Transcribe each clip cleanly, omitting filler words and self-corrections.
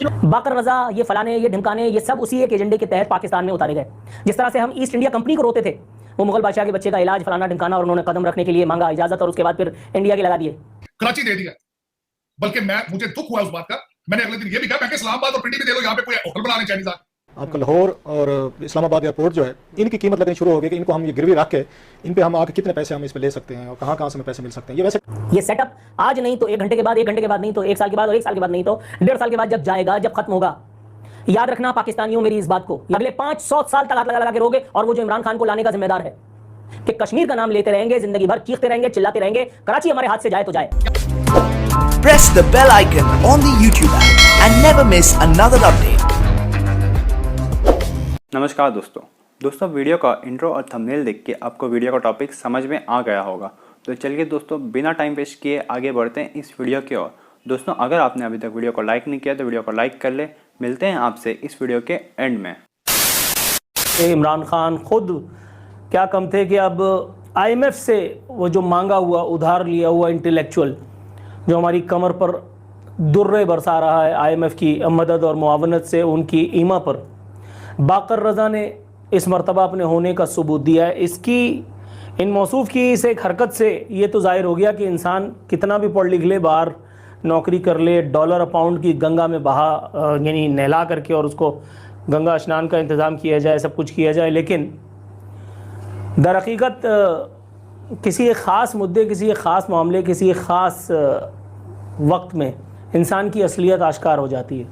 बाकर रजा, ये फलाने, ये ढिमकाने, ये सब उसी एक एजेंडे के तहत पाकिस्तान में उतारे गए। जिस तरह से हम ईस्ट इंडिया कंपनी को रोते थे, वो मुगल बादशाह के बच्चे का इलाज फलाना ढिमकाना, और उन्होंने कदम रखने के लिए मांगा इजाजत और उसके बाद फिर इंडिया के लगा दिए। कराची दे दिया, बल्कि मुझे दुख हुआ उस बात का। मैंने अगले दिन ये भी कहा, मैं इस्लामाबाद और पिंडी में दे दो, यहाँ पे कोई होटल बना रहे चाइनीज। आपका लाहौर और इस्लामाबाद एयरपोर्ट जो है, इनकी कीमत लगनी शुरू हो गई कि इनको हम ये गिरवी रख के इन पे हम आके कितने पैसे हम इस पे ले सकते हैं और कहाँ से हमें पैसे मिल सकते हैं। ये सेटअप आज नहीं तो 1 घंटे के बाद, 1 घंटे के बाद नहीं तो 1 साल के बाद, और 1 साल के बाद नहीं तो 1.5 साल के बाद जब जाएगा, जब खत्म होगा, याद रखना पाकिस्तानियों मेरी इस बात को, अगले 500 साल तक हाथ लगा के रोगे। और वो जो इमरान खान को लाने का जिम्मेदार है कि कश्मीर का नाम लेते रहेंगे, जिंदगी भर चीखते रहेंगे, चिल्लाते रहेंगे, कराची हमारे हाथ से जाए तो जाए। Press the bell icon on the YouTube app and never miss another update. नमस्कार दोस्तों, वीडियो का इंट्रो और थंबनेल देख के आपको वीडियो का टॉपिक समझ में आ गया होगा। तो चलिए दोस्तों, बिना टाइम वेस्ट किए आगे बढ़ते हैं इस वीडियो की ओर। दोस्तों, अगर आपने अभी तक वीडियो को लाइक नहीं किया तो वीडियो को लाइक कर ले। मिलते हैं आपसे इस वीडियो के एंड में। इमरान खान खुद क्या कम थे कि अब IMF से वो जो मांगा हुआ, उधार लिया हुआ इंटेलेक्चुअल जो हमारी कमर पर दुर्रे बरसा रहा है IMF की मदद और मुआवनत से, उनकी ईमा पर बाकर रज़ा ने इस मरतबा अपने होने का सबूत दिया है। इसकी इन मौसूफ़ की इस एक हरकत से ये तो ज़ाहिर हो गया कि इंसान कितना भी पढ़ लिख ले, बाहर नौकरी कर ले, डॉलर पाउंड की गंगा में बहा यानी नहला करके और उसको गंगा स्नान का इंतज़ाम किया जाए, सब कुछ किया जाए, लेकिन दर हकीकत किसी एक ख़ास मुद्दे, किसी एक ख़ास मामले, किसी एक ख़ास वक्त में इंसान की असलियत आश्कार हो जाती है।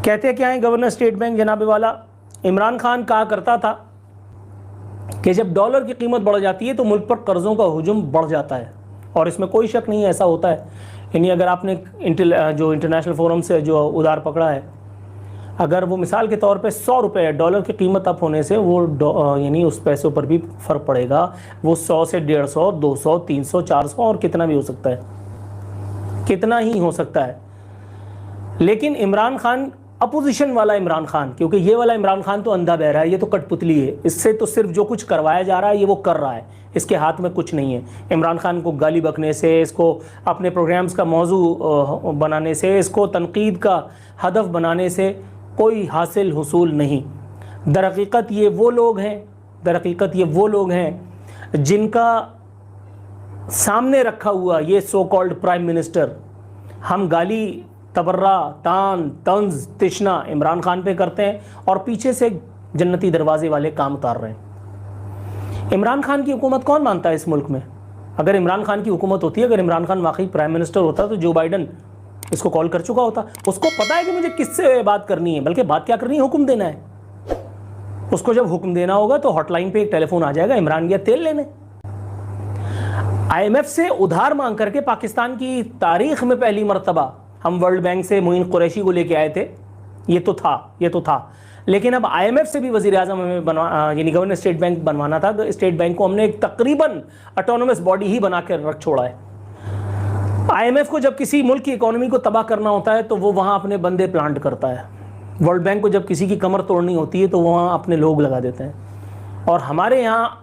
कहते क्या है गवर्नर स्टेट बैंक जनाब वाला इमरान खान कहा करता था कि जब डॉलर की कीमत बढ़ जाती है तो मुल्क पर कर्ज़ों का हुजूम बढ़ जाता है, और इसमें कोई शक नहीं है, ऐसा होता है। यानी अगर आपने जो इंटरनेशनल फोरम से जो उधार पकड़ा है, अगर वो मिसाल के तौर पे 100 रुपये डॉलर की कीमत अप होने से वो यानी उस पैसों पर भी फ़र्क पड़ेगा। वो 100 से 150, 200, 300, 400 और कितना भी हो सकता है, कितना ही हो सकता है। लेकिन इमरान खान, अपोजिशन वाला इमरान खान, क्योंकि ये वाला इमरान खान तो अंधा बहरा है, ये तो कठपुतली है, इससे तो सिर्फ जो कुछ करवाया जा रहा है ये वो कर रहा है, इसके हाथ में कुछ नहीं है। इमरान खान को गाली बकने से, इसको अपने प्रोग्राम्स का मौजू बनाने से, इसको तनकीद का हदफ बनाने से कोई हासिल हुसूल नहीं। दर हकीकत ये वो लोग हैं जिनका सामने रखा हुआ ये सो कॉल्ड प्राइम मिनिस्टर, हम गाली, तबर्रा, तान, तंज, तिश्ना इमरान खान पे करते हैं और पीछे से जन्नती दरवाजे वाले काम उतार रहे हैं। इमरान खान की हुकूमत कौन मानता है इस मुल्क में? अगर इमरान खान की हुकूमत होती, अगर इमरान खान वाकई प्राइम मिनिस्टर होता तो जो बाइडन इसको कॉल कर चुका होता। उसको पता है कि मुझे किससे बात करनी है, बल्कि बात क्या करनी है, हुक्म देना है। उसको जब हुक्म देना होगा तो हॉटलाइन पे एक टेलीफोन आ जाएगा, इमरान गया तेल लेने। IMF से उधार मांग करके पाकिस्तान की तारीख में पहली मरतबा हम वर्ल्ड बैंक से मोइन कुरैशी को लेके आए थे, ये तो था। लेकिन अब IMF से भी वज़ीर आज़म हमें यानी गवर्नर स्टेट बैंक बनवाना था, तो स्टेट बैंक को हमने एक तकरीबन ऑटोनोमस बॉडी ही बना कर रख छोड़ा है। IMF को जब किसी मुल्क की इकोनॉमी को तबाह करना होता है तो वो वहाँ अपने बंदे प्लांट करता है। वर्ल्ड बैंक को जब किसी की कमर तोड़नी होती है तो वहाँ अपने लोग लगा देते हैं। और हमारे यहाँ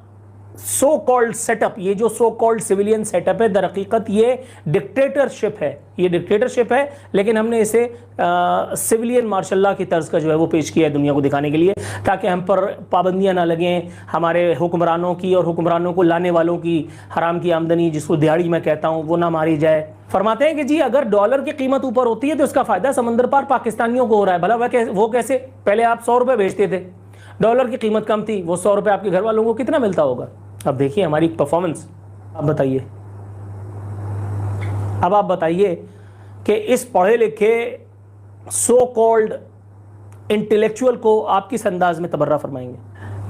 सो कॉल्ड सेटअप, ये जो सो कॉल्ड सिविलियन सेटअप है, दर हकीकत ये डिक्टेटरशिप है, लेकिन हमने इसे सिविलियन मार्शल की तर्ज का जो है वो पेश किया है दुनिया को दिखाने के लिए, ताकि हम पर पाबंदियां ना लगें, हमारे हुक्मरानों की और हुक्मरानों को लाने वालों की हराम की आमदनी, जिसको दिहाड़ी मैं कहता हूँ, वो ना मारी जाए। फरमाते हैं कि जी अगर डॉलर की कीमत ऊपर होती है तो इसका फ़ायदा समंदर पार पाकिस्तानियों को हो रहा है। भला वो कैसे? पहले आप 100 रुपये बेचते थे, डॉलर की कीमत कम थी, वो 100 रुपये आपके घर वालों को कितना मिलता होगा? अब देखिए हमारी परफॉर्मेंस। अब बताइए कि इस पढ़े लिखे सो कॉल्ड इंटेलेक्चुअल को आप किस अंदाज में तबर्रा फरमाएंगे?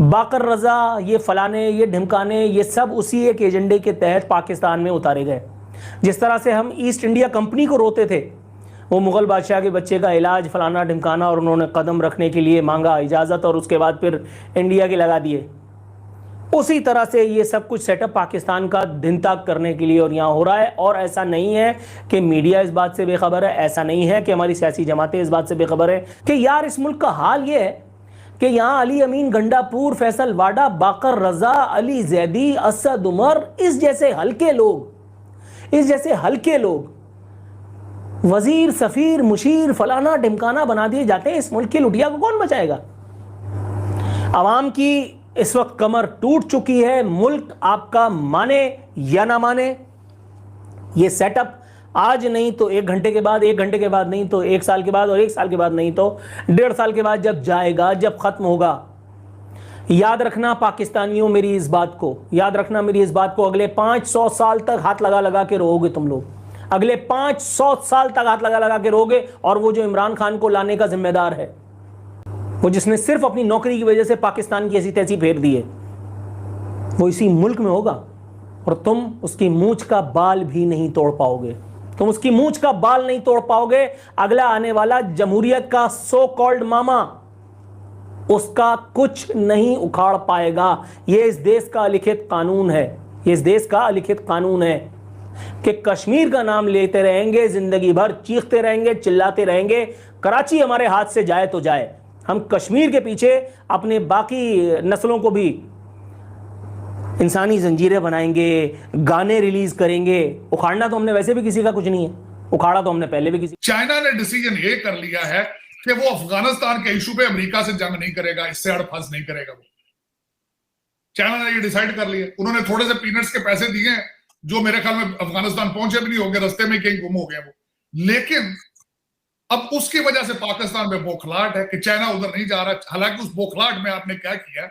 बाकर रज़ा, ये फलाने, ये ढिमकाने, ये सब उसी एक एजेंडे के तहत पाकिस्तान में उतारे गए। जिस तरह से हम ईस्ट इंडिया कंपनी को रोते थे, वो मुगल बादशाह के बच्चे का इलाज फलाना ढिमकाना, और उन्होंने कदम रखने के लिए मांगा इजाज़त और उसके बाद फिर इंडिया के लगा दिए, उसी तरह से ये सब कुछ सेटअप पाकिस्तान का दिन ताक करने के लिए और यहाँ हो रहा है। और ऐसा नहीं है कि मीडिया इस बात से बेखबर है, ऐसा नहीं है कि हमारी सियासी जमातें इस बात से बेखबर है कि यार इस मुल्क का हाल ये है कि यहाँ अली अमीन गंडापुर, फैसल वाडा, बाकर रज़ा, अली जैदी, असद उमर, इस जैसे हल्के लोग वजीर, सफीर, मुशीर, फलाना ढिमकाना बना दिए जाते हैं। इस मुल्क की लुटिया को कौन बचाएगा? आवाम की इस वक्त कमर टूट चुकी है। मुल्क आपका माने या ना माने, ये सेटअप आज नहीं तो 1 घंटे के बाद, 1 घंटे के बाद नहीं तो 1 साल के बाद, और 1 साल के बाद नहीं तो 1.5 साल के बाद जब जाएगा, जब खत्म होगा। याद रखना पाकिस्तानियों मेरी इस बात को, याद रखना मेरी इस बात को, अगले 500 साल तक हाथ लगा लगा के रोओगे तुम लोग, अगले 500 साल तक हाथ लगा लगा के रोगे। और वो जो इमरान खान को लाने का जिम्मेदार है, वो जिसने सिर्फ अपनी नौकरी की वजह से पाकिस्तान की ऐसी तैसी फेर दी है, वो इसी मुल्क में होगा। और तुम उसकी मूंछ का बाल भी नहीं तोड़ पाओगे, तुम उसकी मूंछ का बाल नहीं तोड़ पाओगे। अगला आने वाला जमहूरियत का सो कॉल्ड मामा उसका कुछ नहीं उखाड़ पाएगा। यह इस देश का अलिखित कानून है, ये इस देश का अलिखित कानून है कि कश्मीर का नाम लेते रहेंगे, जिंदगी भर चीखते रहेंगे, चिल्लाते रहेंगे। कराची हमारे हाथ से जाए तो जाए, हम कश्मीर के पीछे अपने बाकी नस्लों को भी इंसानी जंजीरें बनाएंगे, गाने रिलीज करेंगे। उखाड़ना तो हमने वैसे भी किसी का कुछ नहीं है, उखाड़ा तो हमने पहले भी किसी। चाइना ने डिसीजन ये कर लिया है कि वो अफगानिस्तान के इशू पे अमेरिका से जंग नहीं करेगा, इससे अड़फस नहीं करेगा। वो चाइना ने ये डिसाइड कर लिया। उन्होंने थोड़े से पीनट्स के पैसे दिए हैं, जो मेरे ख्याल में अफगानिस्तान पहुंचे भी नहीं होंगे, रास्ते में कहीं गुम हो गए वो। लेकिन अब उसकी वजह से पाकिस्तान में बौखलाहट है कि चाइना उधर नहीं जा रहा। हालांकि उस बौखलाहट में आपने क्या किया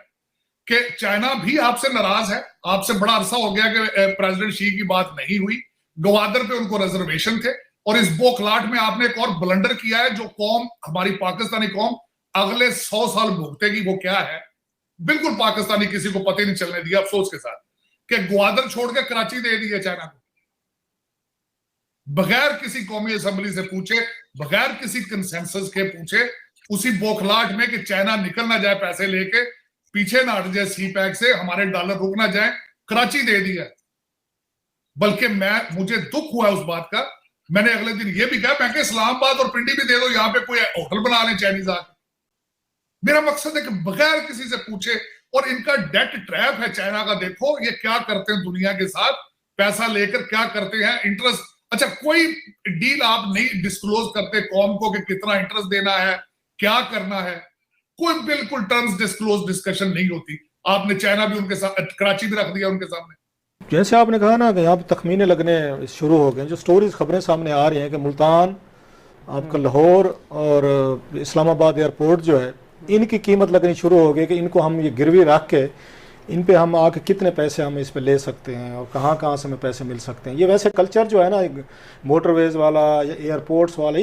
कि चाइना भी आपसे नाराज है। आपसे बड़ा अरसा हो गया कि प्रेसिडेंट शी की बात नहीं हुई, गवादर पे उनको रिजर्वेशन थे। और इस बौखलाहट में आपने एक और ब्लंडर किया है, जो कौम, हमारी पाकिस्तानी कौम अगले 100 साल भुगतेगी। वो क्या है? बिल्कुल पाकिस्तानी किसी को पता ही नहीं चलने दिया, अफसोस के साथ, कि ग्वादर छोड़ के कराची दे दी है चाइना को, बगैर किसी कौमी असेंबली से पूछे, बगैर किसी कंसेंसस के पूछे। उसी बौखलाहट में कि चाइना निकल ना जाए पैसे लेके, पीछे ना हट जाए सी पैक से, हमारे डॉलर रुक ना जाए, कराची दे दिया। बल्कि मुझे दुख हुआ उस बात का। मैंने अगले दिन ये भी कहा, मैं इस्लामाबाद और पिंडी भी दे दो, यहां पे कोई होटल बना लें चाइनीज आके। मेरा मकसद है कि बगैर किसी से पूछे। और इनका डेट ट्रैप है चाइना का। देखो ये क्या करते हैं दुनिया के साथ, पैसा लेकर क्या करते हैं, इंटरेस्ट। अच्छा, कोई डील आप नहीं डिस्क्लोज करते कौम को कि कितना इंटरेस्ट देना है, क्या करना है, कोई बिल्कुल टर्म्स डिस्क्लोज डिस्कशन नहीं होती। आपने चाइना भी उनके साथ, कराची भी रख दिया उनके सामने। जैसे आपने कहा ना कि यहाँ पे तखमीने लगने शुरू हो गए, जो स्टोरीज खबरें सामने आ रही हैं कि मुल्तान, आपका लाहौर और इस्लामाबाद एयरपोर्ट जो है, इनकी कीमत लगनी शुरू हो गई कि इनको हम ये गिरवी रख के इन पे हम आके कितने पैसे हम इस पे ले सकते हैं और कहाँ कहाँ से हमें पैसे मिल सकते हैं। ये वैसे कल्चर जो है ना मोटरवेज वाला या एयरपोर्ट्स वाला,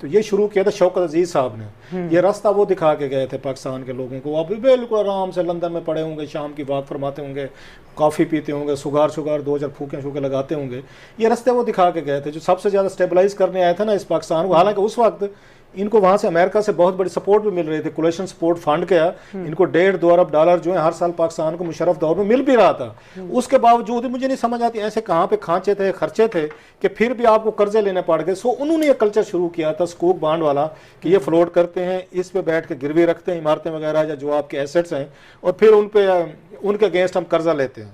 ये शुरू किया था शौकत अजीज साहब ने। ये रास्ता वो दिखा के गए थे पाकिस्तान के लोगों को। आप बिल्कुल आराम से लंदन में पड़े होंगे, शाम की बात फरमाते होंगे, कॉफ़ी पीते होंगे, सुगार 2-4 फूके लगाते होंगे। ये रास्ते वो दिखा के गए थे जो सबसे ज़्यादा स्टेबलाइज करने आए थे ना इस पाकिस्तान को। हालांकि उस वक्त इनको वहाँ से अमेरिका से बहुत बड़ी सपोर्ट भी मिल रही थी, कोलेशन सपोर्ट फंड का इनको $1.5-2 अरब जो है हर साल पाकिस्तान को मुशर्रफ दौर में मिल भी रहा था। उसके बावजूद मुझे नहीं समझ आती ऐसे कहाँ पे खांचे थे, खर्चे थे कि फिर भी आपको कर्जे लेने पड़ गए। सो उन्होंने ये कल्चर शुरू किया था स्कूक बांड वाला कि ये फ्लोट करते हैं, इस पे बैठ के गिरवी रखते हैं इमारतें वगैरह या जो आपके एसेट्स हैं, और फिर उन पे उनके अगेंस्ट हम कर्जा लेते हैं।